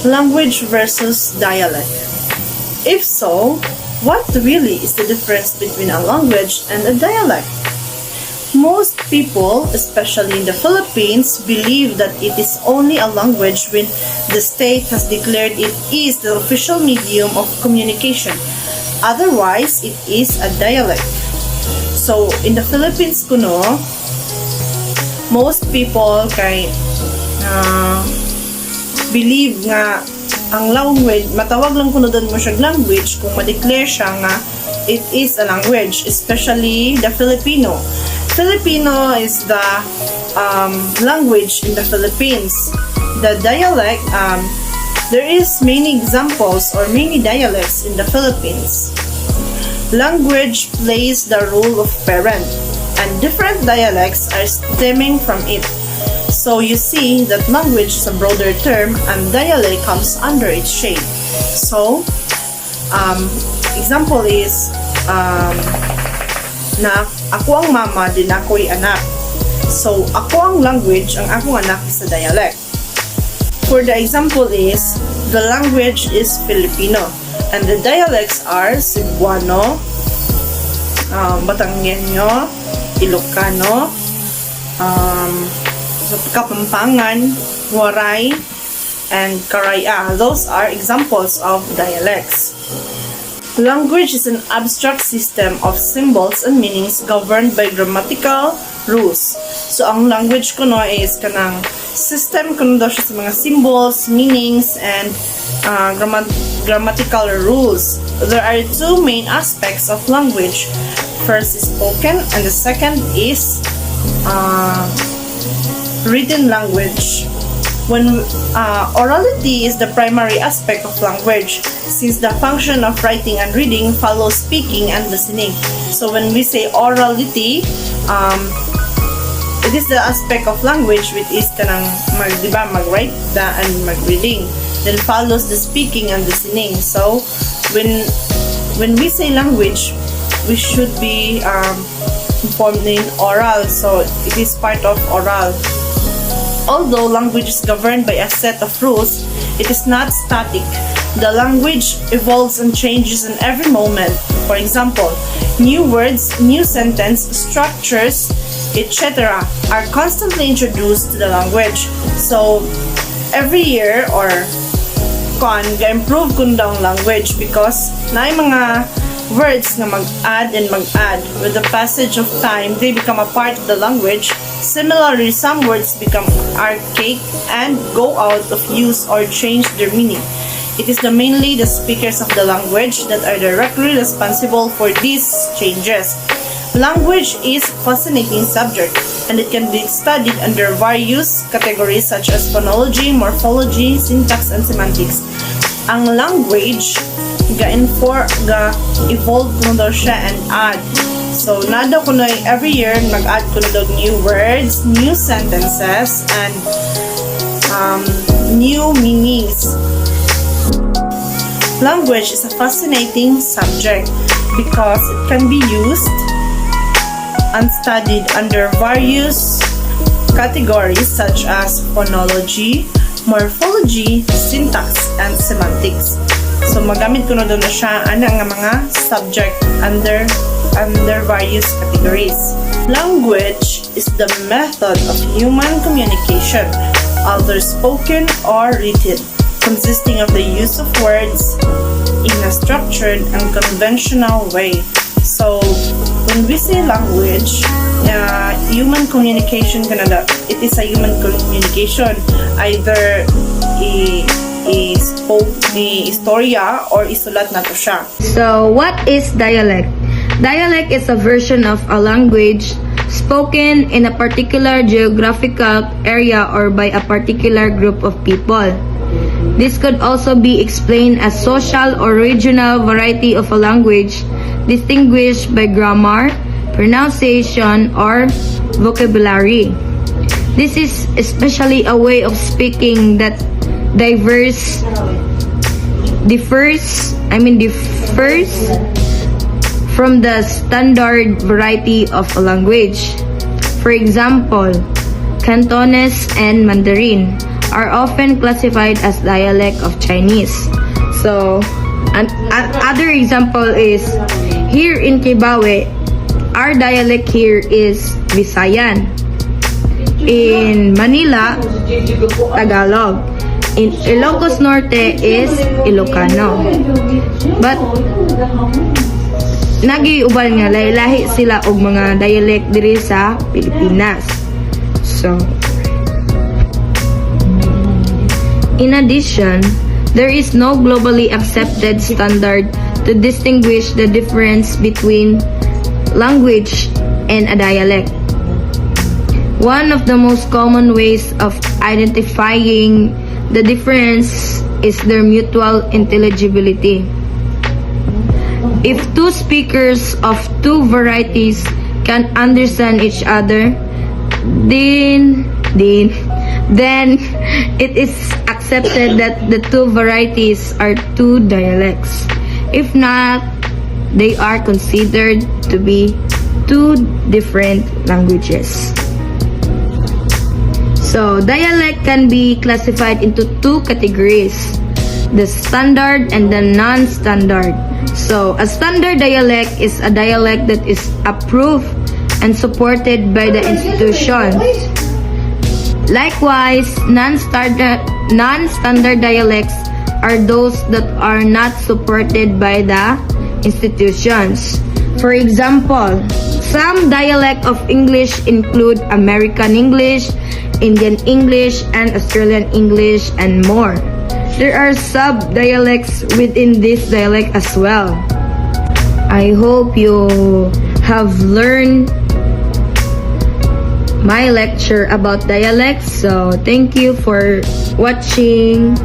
Language versus dialect. If so, what really is the difference between a language and a dialect? Most people, especially in the Philippines, believe that it is only a language when the state has declared it is the official medium of communication. Otherwise, it is a dialect. So, in the Philippines kuno, most people believe nga ang language, matawag lang kuno doon mo siya language kung ma-declare siya nga it is a language, especially the Filipino. Filipino is the language in the Philippines. The dialect, there is many examples or many dialects in the Philippines. Language plays the role of parent, and different dialects are stemming from it. So you see that language is a broader term and dialect comes under its shade. So, example is, na ako ang mama, din ako'y anak. So, ako ang language, ang akong anak is a dialect. For the example is, the language is Filipino and the dialects are Cebuano, Batanggenyo, Ilocano, Kapampangan, Waray, and Karaya. Those are examples of dialects. Language is an abstract system of symbols and meanings governed by grammatical rules. So, ang language kuno is kanang system kuno daw siya sa mga symbols, meanings, and grammatical rules. There are two main aspects of language. First is spoken, and the second is written language. When orality is the primary aspect of language, since the function of writing and reading follows speaking and listening. So when we say orality, it is the aspect of language which is kanang mag-write and mag-reading. Then follows the speaking and listening. So when we say language, we should be informed in oral. So it is part of oral. Although language is governed by a set of rules, it is not static. The language evolves and changes in every moment. For example, new words, new sentence structures, etc. are constantly introduced to the language. So, every year or ga-improve kun daw ang language because naay mga words nga mag-add and mag-add. With the passage of time, they become a part of the language. Similarly, some words become archaic and go out of use or change their meaning. It is mainly the speakers of the language that are directly responsible for these changes. Language is a fascinating subject, and it can be studied under various categories such as phonology, morphology, syntax, and semantics. Ang language ga-evolve kuno daw siya and add. So, nado kuno every year mag-add kuno daw new words, new sentences, and new meanings. Language is a fascinating subject because it can be used and studied under various categories such as phonology, morphology, syntax, and semantics. So, magamit ko na doon na siya nga mga subject under various categories. Language is the method of human communication, either spoken or written, consisting of the use of words in a structured and conventional way. So, when we say language, human communication it is a human communication, either istorya or isulat na to siya. So, what is dialect? Dialect is a version of a language spoken in a particular geographical area or by a particular group of people. This could also be explained as social or regional variety of a language distinguished by grammar, pronunciation, or vocabulary. This is especially a way of speaking that differs from the standard variety of a language. For example, Cantonese and Mandarin are often classified as dialect of Chinese. So, other example is here in Kibawe, our dialect here is Visayan. In Manila, Tagalog. In Ilocos Norte is Ilocano. But nagiubal nga lahi sila og mga dialect diri sa Pilipinas. So, in addition, there is no globally accepted standard to distinguish the difference between language and a dialect. One of the most common ways of identifying the difference is their mutual intelligibility. If two speakers of two varieties can understand each other, then it is accepted that the two varieties are two dialects. If not, they are considered to be two different languages. So, dialect can be classified into two categories, the standard and the non-standard. So, a standard dialect is a dialect that is approved and supported by the institutions. Likewise, non-standard dialects are those that are not supported by the institutions. For example, some dialect of English include American English, Indian English, and Australian English, and more. There are sub-dialects within this dialect as well. I hope you have learned my lecture about dialects. So, thank you for watching.